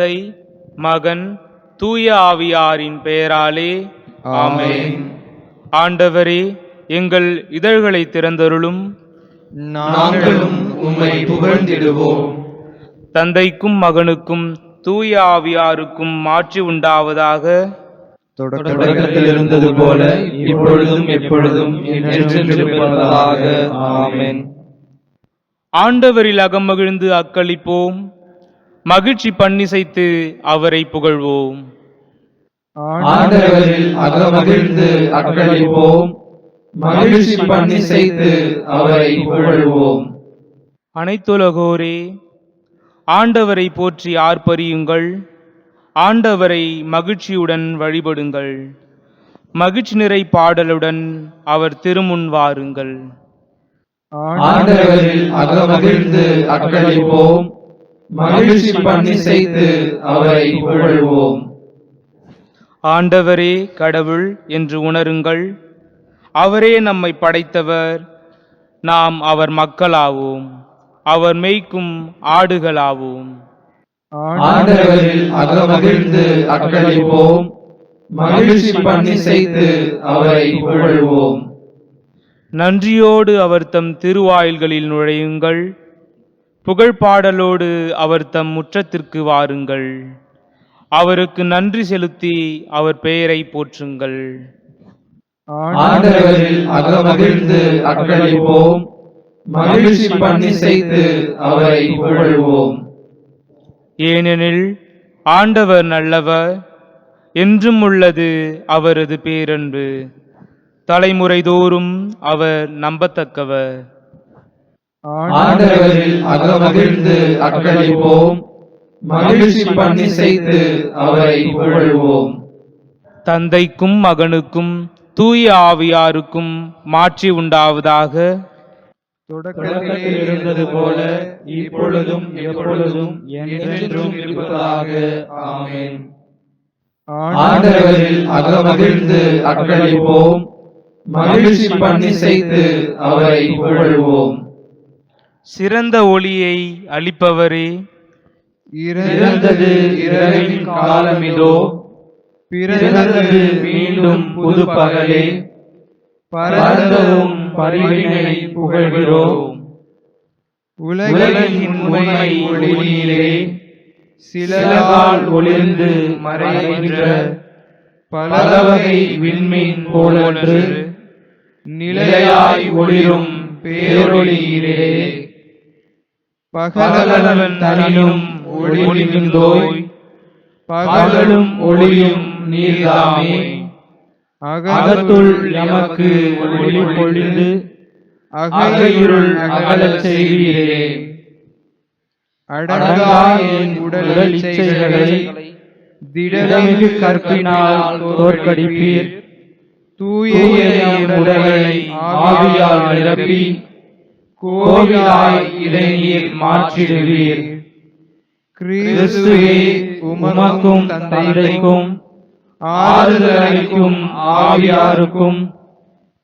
தந்தை, மகன், தூய ஆவியாரின் பெயராலே ஆமென். ஆண்டவரே, எங்கள் இதழ்களை திறந்தருளும், நாங்களும் உம்மை புகழ்ந்திடுவோம். தந்தைக்கும் மகனுக்கும் தூய ஆவியாருக்கும் மாட்சி உண்டாவதாக. தொடக்கத்தில் இருந்தது போல இப்பொழுதும் எப்பொழுதும் என்றென்றும் இருப்பதாக. ஆமென். ஆண்டவரில் அகமகிழ்ந்து அக்களிப்போம், மகிழ்ச்சி பண்ணிசைத்து அவரை புகழ்வோம். ஆண்டவரில் அகமகிழ்ந்து அக்களிப்போம், மகிழ்ச்சி பண்ணிசைத்து அவரை புகழ்வோம். அனைத்துலகோரே, ஆண்டவரை போற்றி ஆர்ப்பரியுங்கள், ஆண்டவரை மகிழ்ச்சியுடன் வழிபடுங்கள், மகிழ்ச்சி நிறை பாடலுடன் அவர் திருமுன் வாருங்கள். ஆண்டவரில் அகமகிழ்ந்து அக்களிப்போம், மகிழ்ச்சி பண்ணிசைத்து அவரை புகழ்வோம். ஆண்டவரே கடவுள் என்று உணருங்கள், அவரே நம்மை படைத்தவர், நாம் அவர் மக்களாவோம், அவர் மேய்க்கும் ஆடுகளாவோம். ஆண்டவரில் அகமகிழ்ந்து அக்களிப்போம், மகிழ்ச்சி பண்ணிசைத்து அவரை புகழ்வோம். நன்றியோடு அவர் தம் திருவாயில்களில் நுழையுங்கள், புகழ்பாடலோடு அவர் தம் முற்றத்திற்கு வாருங்கள், அவருக்கு நன்றி செலுத்தி அவர் பெயரை போற்றுங்கள். ஆண்டவரில் அகமகிழ்ந்து அக்களிப்போம், மகிழ்ச்சி பண்ணிசைத்து அவரை புகழ்வோம். ஏனெனில் ஆண்டவர் நல்லவர், என்றும் உள்ளது அவரது பேரன்பு, தலைமுறை தோறும் அவர் நம்பத்தக்கவர். ஆண்டவரில் அகமகிழ்ந்து அக்களிப்போம், மகிழ்ச்சி பண்ணிசைத்து அவரை புகழ்வோம். தந்தைக்கும் மகனுக்கும் தூய ஆவியாருக்கும் மாட்சி உண்டாவதாக. தொடக்கத்தில் இருந்தது போல இப்பொழுதும் எப்பொழுதும் என்றென்றும் இருப்பதாக. ஆமென். ஆண்டவரில் அகமகிழ்ந்து அக்களிப்போம், மகிழ்ச்சி பண்ணிசைத்து அவரை புகழ்வோம். சிறந்த ஒளியை அளிப்பவரே, இறந்தது இரவின் காலமிதோ, பிறந்தது மீண்டும் புது பகலே, பரந்தவும் பரிவினை புகழ்கிறோம். உலகின் உண்மை ஒளியிலே சிலகால் ஒளிர்ந்து மறைகின்ற பலவகை விண்மீன் போலொன்று நிலையாய் ஒளிரும் பேரொளியிலே, பகலவன் தனிலும் ஒளிமிகுந்தோய், பகலும் ஒளியும் நீர்தாமே. அகத்துள் எமக்கு ஒளி பொழிந்து அகையிருள் அகலச் செய்வீரே. அடங்கா என் உடல் இச்சைகளை திடமிகு கற்பினால் தோற்கடிப்பீர். தூய எம் உடலை ஆவியால் நிரப்பி கோவிலாய் இறைநீர் மாற்றிடுவீர். கிறிஸ்துவே, உமக்கும் தந்தைக்கும் ஆறுதலளிக்கும் ஆவியாருக்கும்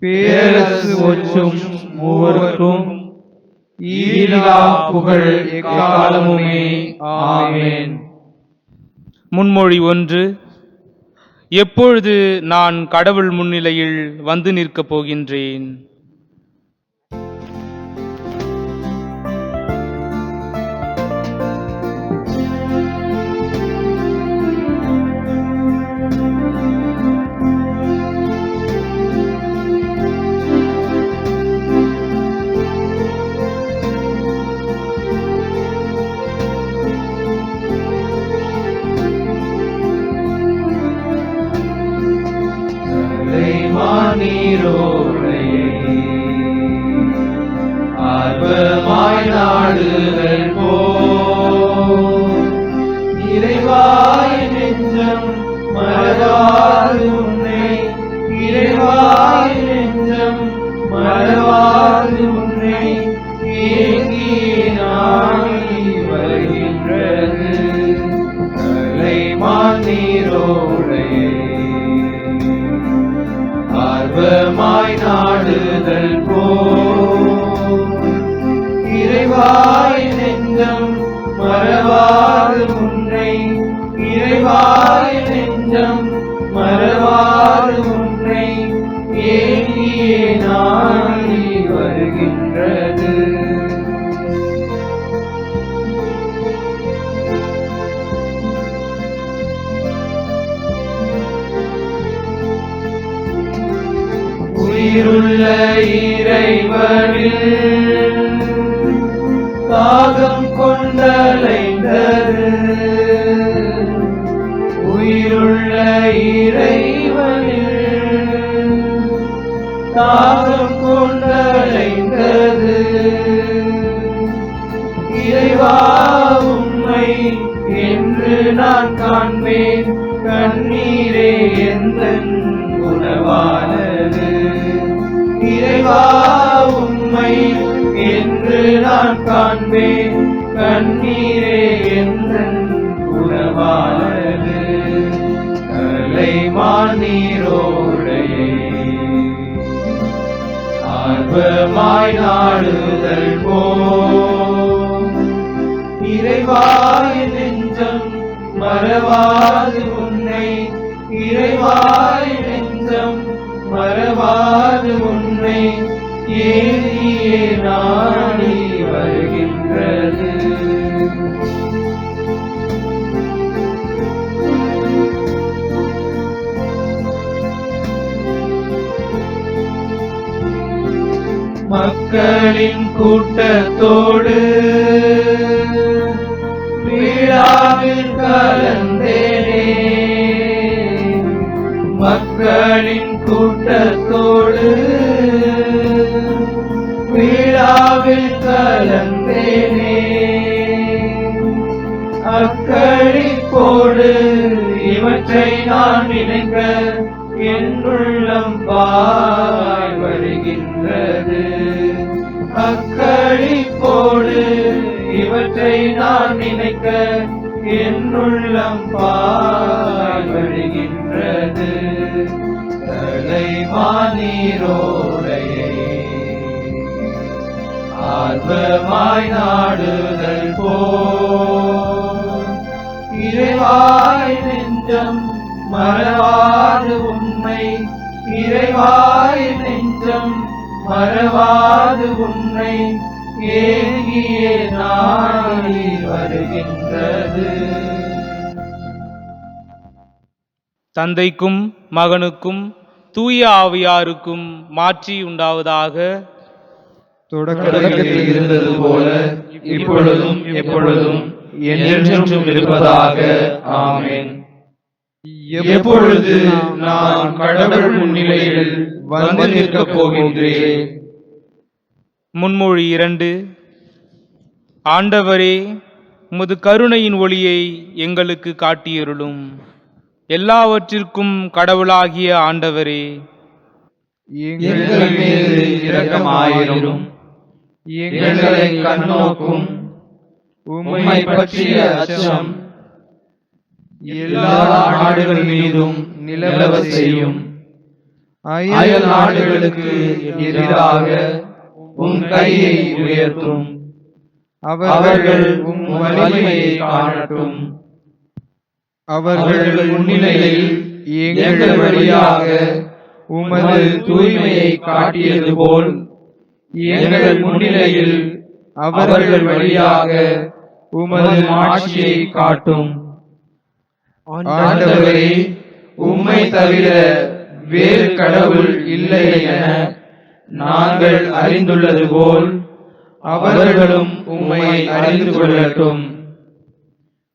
பேரரசு ஒற்றும் மூவருக்கும் ஈரிலா புகழ் எக்காலமுமே. ஆமென். முன்மொழி 1. எப்பொழுது நான் கடவுள் முன்னிலையில் வந்து நிற்கப் போகின்றேன். ஆர்வமாய் நாடுகள் போல் இறைவாய் நெஞ்சம் மறவாது உன்னை, இறைவாய் நெஞ்சம் மறவாது உன்னை ஏங்கி நாடி வருகின்றது. கலைமான் நீரோடையே ஆர்வமாய் நாடுதல் போல் இறைவாய் நெஞ்சம் மறவாது உன்னை உயிருள்ள இறைவனில் தாகம் கொண்டலைந்தது. உயிருள்ள இறைவனில் தாகம் கொண்டலைந்தது. இறைவா உம்மை என்று நான் காண்பேன், கண்ணீரே எந்தன் உணவானது. இறைவா உம்மை என்று நான் காண்பேன், கண்ணீரே எந்தன் உணவானது. கலைமான் நீரோடையே ஆர்வமாய் நாடுதல் போல், இறைவாய் நெஞ்சம் மறவாது உன்னை. இறைவாய் நெஞ்சம் மறவாது உன்னை ஏறியே நாடி வருகின்றது. மக்களின் கூட்டத்தோடு விழாவில் கலந்தேனே. மக்களின் கூட்டத்தோடு விழாவில் கலந்தேனே. அக்களிப்போடு இவற்றை நான் நினைக்க என் உள்ளம் பாய் வருகின்றது. அக்களிப்போடு இவற்றை நான் நினைக்க என் உள்ளம் பாய் வருகின்றது. கலைமான் நீரோடையே ஆர்வமாய் நாடுதல் போல், இறைவாய் நெஞ்சம் மறவாது உன்னை. இறைவாய் நெஞ்சம் மறவாது உன்னை ஏங்கியே நாடி வருகின்றது. தந்தைக்கும் மகனுக்கும் தூய ஆவியாருக்கும் மாட்சி உண்டாவதாக. தொடக்கத்தில் இருந்தது போல இப்பொழுதும் எப்பொழுதும் என்றென்றும் இருப்பதாக. ஆமென். எப்பொழுது நான் கடவுள் முன்னிலையில் வந்து நிற்கப் போகின்றேன். முன்மொழி 2. ஆண்டவரே, உமது கருணையின் ஒளியை எங்களுக்கு காட்டியருளும். எல்லாவற்றிற்கும் கடவுளாகிய ஆண்டவரே, எங்கள் மீது இரக்கமாயிரும். எங்களை கண்ணோக்கும். உம்மை பற்றிய அச்சம் எல்லா நாடுகள் மீதும் நிலவ செய்யும். அயல் நாடுகளுக்கு எதிராக உம் கையை உயர்த்தும். அவர்கள் உம் வலிமையை காணட்டும். அவர்கள் முன்னிலையில் எங்கள் வழியாக உமது தூய்மையை காட்டியது போல் எங்கள் முன்னிலையில் அவர்கள் வழியாக உமது மாட்சியை காட்டும். ஆண்டவரே, உம்மை தவிர வேறு கடவுள் இல்லை என நாங்கள் அறிந்துள்ளது போல் அவர்களும் உம்மை அறிந்து கொள்ளட்டும்.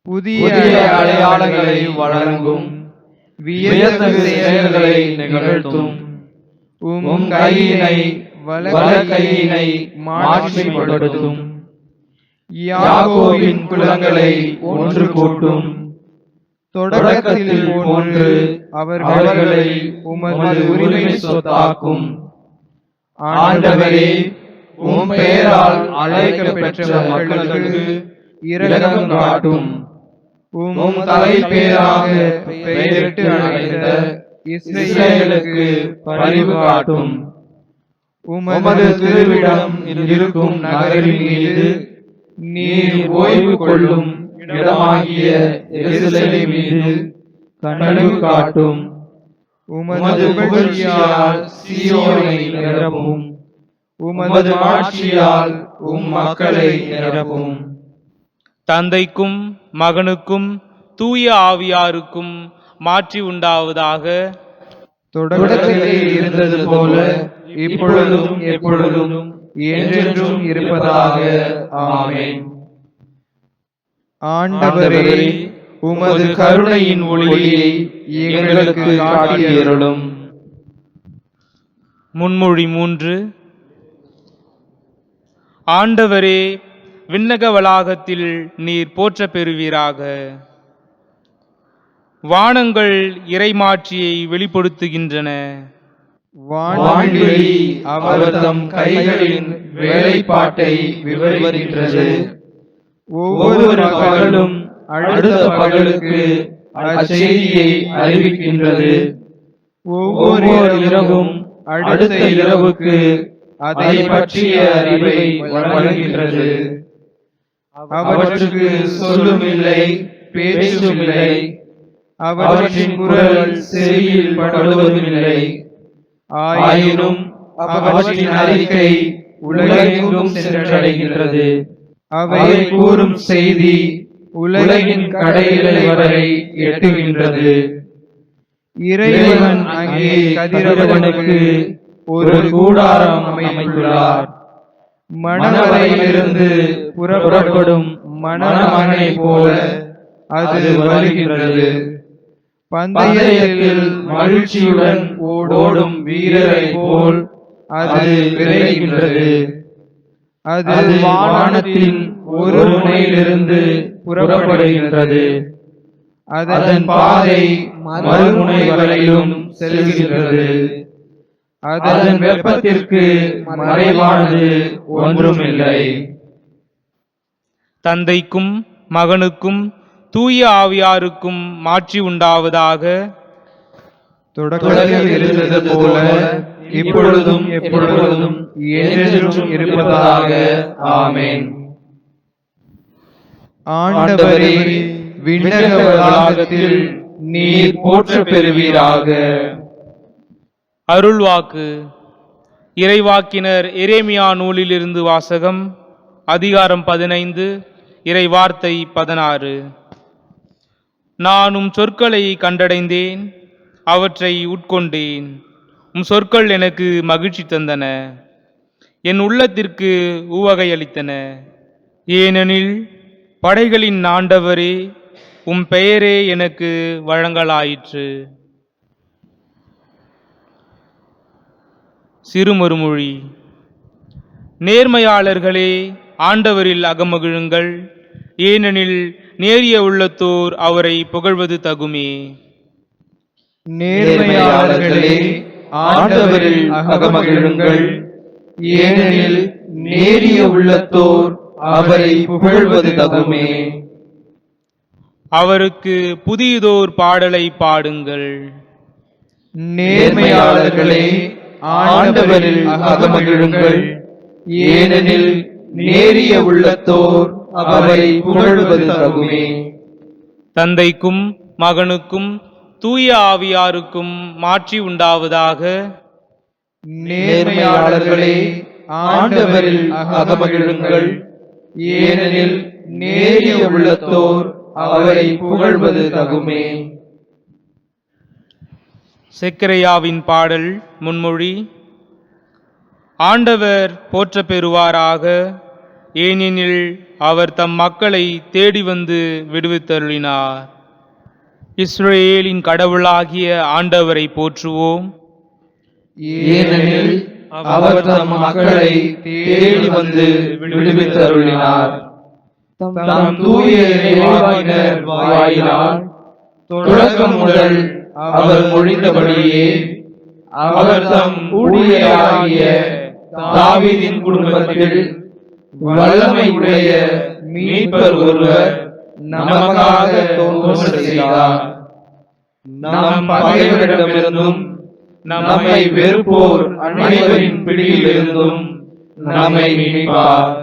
புதிய அடையாளங்களை வழங்கும். வியத்தகு செயல்களை நிகழ்த்தும். உம் கையினை வலக்கையினை மாட்சிப்படுத்தும். யாக்கோபின் குலங்களை ஒன்று கூட்டும். தொடக்கத்தில் போன்று அவர்களை உமது உரிமை சொத்தாக்கும். ஆண்டவரே, உம் பெயரால் அழைக்கப்பெற்ற மக்களுக்கு இரக்கம் காட்டும். உம் தலைப்பேராக பெயரிட்டு அழைத்த இஸ்ரேலுக்கு பரிவு காட்டும். உமது திருவிடம் இருக்கும் நகரின் மீது நீர் ஓய்வு கொள்ளும் இடமாகிய எருசலேம் மீது கனிவு காட்டும். உமது புகழ்ச்சியால் சீயோனை நிரப்பும். உமது மாட்சியால் உம் மக்களை நிரப்பும். தந்தைக்கும் மகனுக்கும் தூய ஆவியாருக்கும் மாட்சி உண்டாவதாக. தொடக்கத்தில் இருந்தது போல இப்பொழுதும் எப்பொழுதும் என்றென்றும் இருப்பதாக. ஆமென். ஆண்டவரே, உமது கருணையின் ஒளியை எங்களுக்கு காட்டியருளும். முன்மொழி 3. ஆண்டவரே, விண்ணக வளாகத்தில் நீர் போற்ற பெறுவீராக. வானங்கள் இறைமாட்சியை வெளிப்படுத்துகின்றன. வான்வெளி அவர் தம் கைகளின் வேலைப்பாட்டை விவரிக்கின்றது. ஒவ்வொரு பகலும் அடுத்த பகலுக்கு அச்செய்தியை அறிவிக்கின்றது. ஒவ்வொரு இரவும் அடுத்த இரவுக்கு அதை பற்றிய அறிவை வழங்குகின்றது. அவற்றுக்கு சொல்லும் இல்லை, பேச்சும் இல்லை. அவற்றின் குரல் செவியில் படுவதும் இல்லை. ஆயினும் அவற்றின் அறிக்கை உலகெங்கும் சென்றடைகின்றது. அவை கூறும் செய்தி உலகின் கடையிலை வரை எட்டுகின்றது. இறைவன் அங்கே கதிரவனுக்கு ஒரு கூடாரம் அமைத்துள்ளார். மணவரையிலிருந்து புறப்படும் மணமகனை போல அது வருகின்றது. பந்தயத்தில் மகிழ்ச்சியுடன் ஓடும் வீரரை போல் அது விரைகின்றது. அது வானத்தின் ஒரு முனையிலிருந்து புறப்படுகின்றது. அதன் பாதை மறுமுனை வரையிலும் செல்கின்றது. அதன் வெப்பத்திற்கு மறைவானது ஒன்றுமில்லை. தந்தைக்கும் மகனுக்கும் தூய ஆவியாருக்கும் மாட்சி உண்டாவதாக. தொடக்கத்தில் இருந்தது போல இப்பொழுதும் எப்பொழுதும் என்றென்றும் இருப்பதாக. ஆமென். ஆண்டவரே, விண்ணக வளாகத்தில் நீர் போற்ற பெறுவீராக. அருள்வாக்கு. இறைவாக்கினர் எரேமியா நூலிலிருந்து வாசகம். அதிகாரம் 15, இறை வார்த்தை 16. நான் உம் சொற்களை கண்டடைந்தேன், அவற்றை உட்கொண்டேன். உம் சொற்கள் எனக்கு மகிழ்ச்சி தந்தன, என் உள்ளத்திற்கு உவகை அளித்தன. ஏனெனில் படைகளின் ஆண்டவரே, உம் பெயரே எனக்கு வழங்கலாயிற்று. சிறுமறுமொழி. நேர்மையாளர்களே, ஆண்டவரில் அகமகிழுங்கள், ஏனெனில் நேரிய உள்ளத்தோர் அவரை புகழ்வது தகுமே. நேர்மையாளர்களே, ஆண்டவரில் அகமகிழுங்கள், ஏனெனில் நேரிய உள்ளத்தோர் அவரை புகழ்வது தகுமே. அவருக்கு புதியதோர் பாடலை பாடுங்கள். நேர்மையாளர்களே, ஆண்டவரில் அகமகிழுங்கள், ஏனெனில் நேரிய உள்ளத்தோர் அவரை புகழ்வது தகுமே. தந்தைக்கும் மகனுக்கும் தூய ஆவியாருக்கும் மாட்சி உண்டாவதாக. நேர்மையாளர்களே, ஆண்டவரில் அகமகிழுங்கள், ஏனெனில் நேரிய உள்ளத்தோர் அவரை புகழ்வது தகுமே. செக்கரையாவின் பாடல் முன்மொழி. ஆண்டவர் போற்ற பெறுவாராக, ஏனெனில் அவர் தம் மக்களை தேடி வந்து விடுவித்தருளினார். இஸ்ரேலின் கடவுளாகிய ஆண்டவரை போற்றுவோம். ஏனெனில் அவர் தம் மக்களை தேடி வந்து விடுவித்தருளினார். தம் தூய இறைவாக்கினர் வாயிலால் தொடக்கம் முதல் அவர் மொழிந்தபடியே அவர் தம் ஊழியராகிய தாவீதின் குடும்பத்தில் வல்லமை உடைய மீட்பர் ஒருவர் நமக்காக தோன்ற செய்தார். நம் பகைவரிடமிருந்தும் நம்மை வெறுப்போர் அனைவரின் பிடியிலிருந்தும் நம்மை மீட்பார்.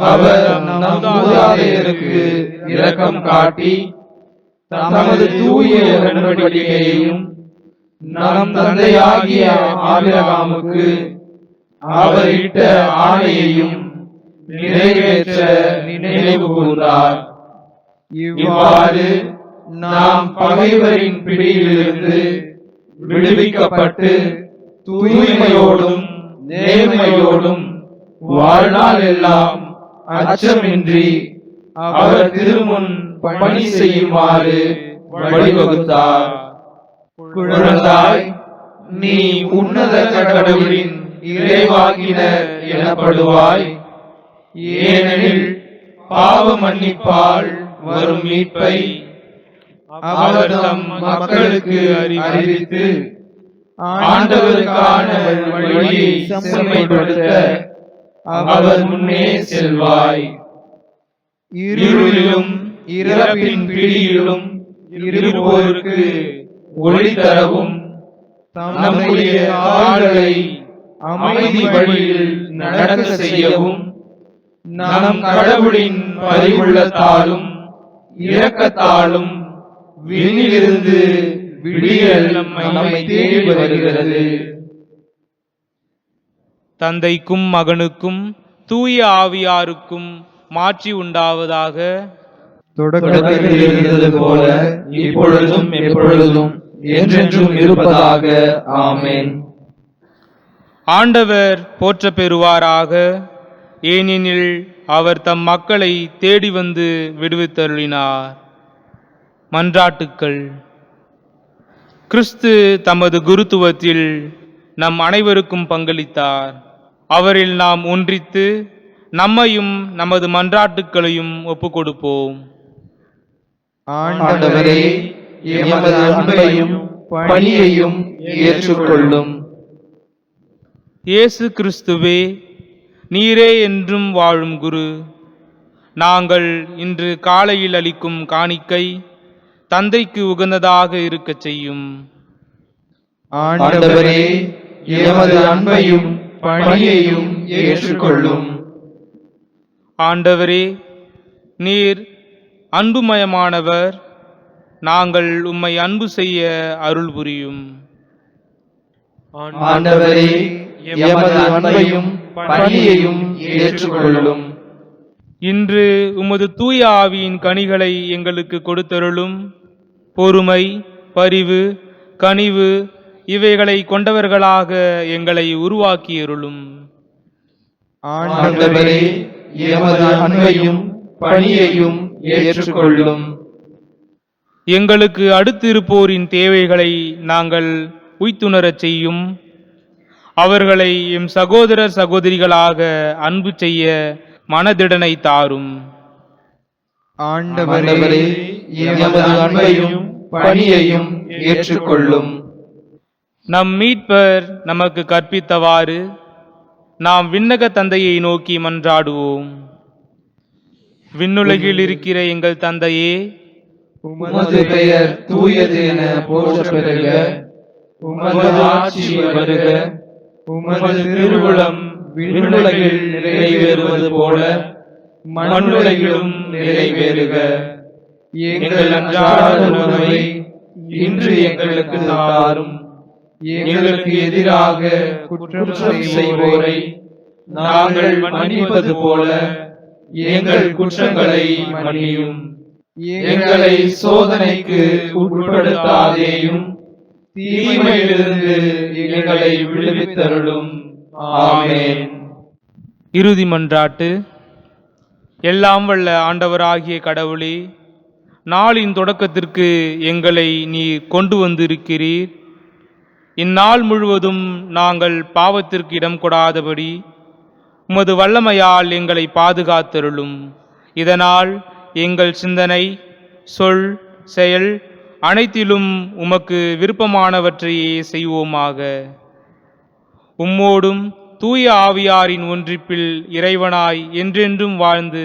அவர் நம் மூதாதையருக்கு இரக்கம் காட்டி தமது தூய உடன்படிக்கையையும் நம் தந்தையாகிய ஆபிரகாமுக்கு அவர் இட்ட ஆணையையும் நிறைவேற்ற நினைவு கூர்ந்தார். இவ்வாறு நாம் பகைவரின் பிடியிலிருந்து விடுவிக்கப்பட்டு தூய்மையோடும் நேர்மையோடும் வாழ்நாள் எல்லாம் அச்சமின்றி அவர் திருமுன் பணி செய்யுமாறு வழிவகுத்தார். குழந்தாய், நீ உன்னத கடவுளின் இறைவாக்கினர் எனப்படுவாய். ஏனெனில் பாவ மன்னிப்பால் வரும் மீட்பை அவர் தம் மக்களுக்கு அறிவித்து ஆண்டவருக்கான வழியை செம்மைப்படுத்த அவர் முன்னே செல்வாய். இருளிலும் இறப்பின் பிடியிலும் இருப்போருக்கு ஒளி தரவும் நம்முடைய கால்களை அமைதி வழியில் நடக்க செய்யவும் நம் கடவுளின் பரிவுள்ளத்தாலும் இரக்கத்தாலும் விண்ணிலிருந்து விடியல் நம்மை தேடி வருகிறது. தந்தைக்கும் மகனுக்கும் தூய ஆவியாருக்கும் மாட்சி உண்டாவதாக. தொடக்கத்தில் இருந்தது போல இப்பொழுதும் எப்பொழுதும் என்றென்றும் இருப்பதாக. ஆமென். ஆண்டவர் போற்ற பெறுவாராக. ஏனெனில் அவர் தம் மக்களை தேடி வந்து விடுவித்தருளினார். மன்றாட்டுக்கள். கிறிஸ்து தமது குருத்துவத்தில் நம் அனைவருக்கும் பங்களித்தார். அவரில் நாம் ஒன்றித்து நம்மையும் நமது மன்றாட்டுக்களையும் ஒப்புக்கொடுப்போம். ஆண்டவரே, எமது அன்பையும் பணியையும் ஏற்றுக்கொள்ளும். இயேசு கிறிஸ்துவே, நீரே என்றும் வாழும் குரு. நாங்கள் இன்று காலையில் அளிக்கும் காணிக்கை தந்தைக்கு உகந்ததாக இருக்கச் செய்யும். ஆண்டவரே, எமது அன்பையும் பணியையும் ஏற்றுக்கொள்ளும். ஆண்டவரே, நீர் அன்புமயமானவர். நாங்கள் உம்மை அன்பு செய்ய அருள் புரியும். ஆண்டவரே, எமது அன்பையும் பணியையும் ஏற்றுக்கொள்ளும். இன்று உமது தூய ஆவியின் கனிகளை எங்களுக்கு கொடுத்தருளும். பொறுமை, பரிவு, கனிவு இவைகளை கொண்டவர்களாக எங்களை உருவாக்கியருளும். ஆண்டவரே, எமது அன்பையும் பணியையும் ஏற்றுக்கொள்ளும். எங்களுக்கு அடுத்து இருப்போரின் தேவைகளை நாங்கள் உய்த்துணரச் செய்யும். அவர்களை எம் சகோதரர் சகோதரிகளாக அன்பு செய்ய மனதிடனை தாரும். ஆண்டவரே, எமது அன்பையும் பணியையும் ஏற்றுக்கொள்ளும். நம் மீட்பர் நமக்கு கற்பித்தவாறு நாம் விண்ணக தந்தையை நோக்கி மன்றாடுவோம். விண்ணுலகில் இருக்கிற எங்கள் தந்தையே, உமது பெயர் தூயது என போற்றப் பெறுக. உமது ஆட்சி வருக. உமது திருவுளம் விண்ணுலகில் நிறைவேறுவது போல மண்ணுலகிலும் நிறைவேறுக. எங்கள் அன்றாட உணவை இன்று எங்களுக்கு தாரும். எங்களுக்கு எதிராக குற்றம் செய்வோரை நாங்கள் மன்னிப்பது போல எங்கள் குற்றங்களை மன்னியும். எங்களை சோதனைக்கு உட்படுத்தாதேயும், தீமையிலிருந்து எங்களை விடுவித்தருளும். ஆமென். இறுதி மன்றாட்டு. எல்லாம் வல்ல ஆண்டவராகிய கடவுளே, நாளின் தொடக்கத்திற்கு எங்களை நீர் கொண்டு வந்திருக்கிறீர். இந்நாள் முழுவதும் நாங்கள் பாவத்திற்கு இடம் கொடாதபடி உமது வல்லமையால் எங்களை பாதுகாத்தருளும். இதனால் எங்கள் சிந்தனை, சொல், செயல் அனைத்திலும் உமக்கு விருப்பமானவற்றையே செய்வோமாக. உம்மோடும் தூய ஆவியாரின் ஒன்றிப்பில் இறைவனாய் என்றென்றும் வாழ்ந்து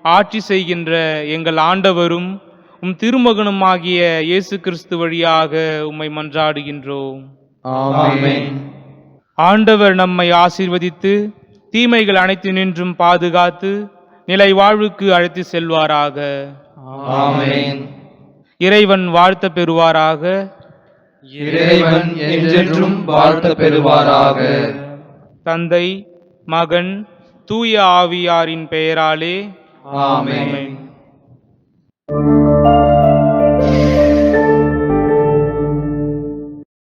ஆட்சி செய்கின்ற எங்கள் ஆண்டவரும் உம் திருமகனுமாகிய இயேசு கிறிஸ்து வழியாக உம்மை மன்றாடுகின்றோம். ஆமென். ஆண்டவர் நம்மை ஆசீர்வதித்து தீமைகள் அனைத்தினின்றும் பாதுகாத்து நிலை வாழ்வுக்கு அழைத்து செல்வாராக. ஆமென். இறைவன் வாழ்த்த பெறுவாராக. இறைவன் என்றென்றும் வாழ்த்த பெறுவாராக. தந்தை, மகன், தூய ஆவியாரின் பெயராலே ஆமென். ஆமென்.